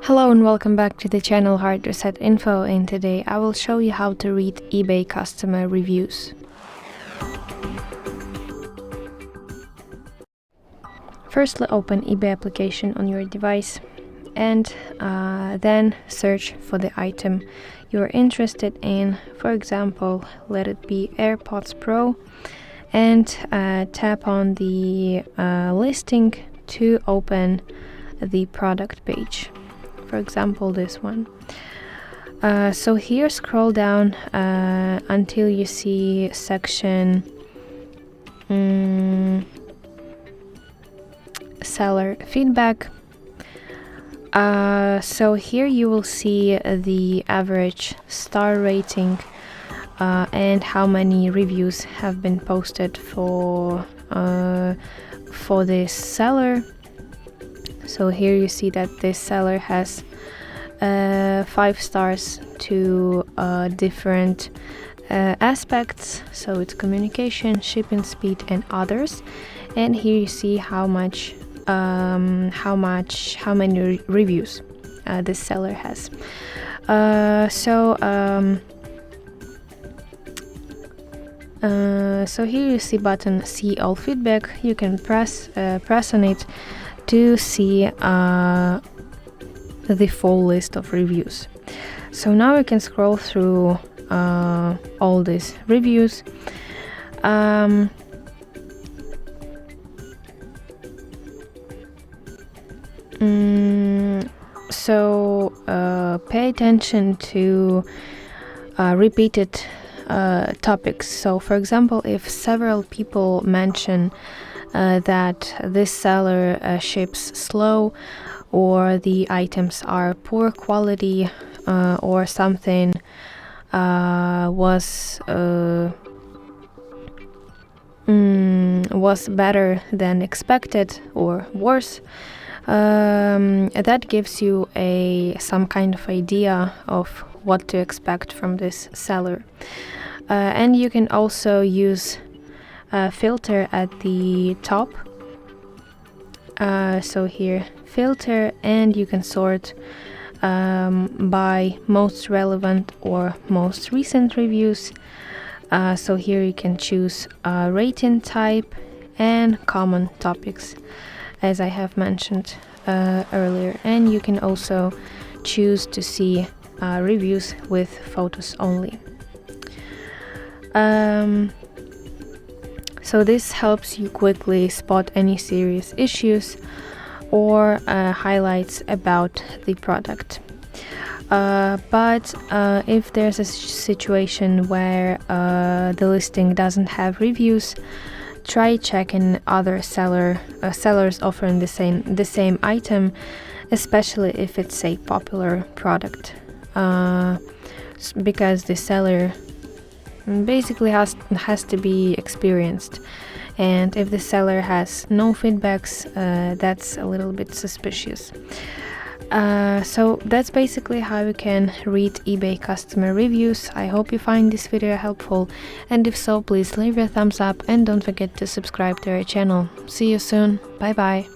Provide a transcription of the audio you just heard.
Hello and welcome back to the channel HardReset.Info, and today I will show you how to read eBay customer reviews. Firstly, open eBay application on your device and then search for the item you're interested in. For example, let it be AirPods Pro, and tap on the listing to open the product page. For example, this one. So here, scroll down until you see section seller feedback. So here you will see the average star rating and how many reviews have been posted for this seller. So here you see that this seller has 5 stars to different aspects. So it's communication, shipping speed, and others. And here you see how many reviews this seller has. So here you see button "See all feedback." You can press on it to see the full list of reviews. So now we can scroll through all these reviews. So pay attention to repeated topics. So for example, if several people mention that this seller ships slow, or the items are poor quality, or something was better than expected or worse, that gives you some kind of idea of what to expect from this seller. And you can also use a filter at the top. So here, filter, and you can sort by most relevant or most recent reviews. So here you can choose rating type and common topics, as I have mentioned earlier. And you can also choose to see reviews with photos only. So this helps you quickly spot any serious issues or highlights about the product. But if there's a situation where the listing doesn't have reviews, try checking other sellers offering the same item, especially if it's a popular product, because the seller basically has to be experienced, and if the seller has no feedbacks, that's a little bit suspicious. So that's basically how you can read eBay customer reviews. I hope you find this video helpful, and if so, please leave a thumbs up and don't forget to subscribe to our channel. See you soon. Bye bye.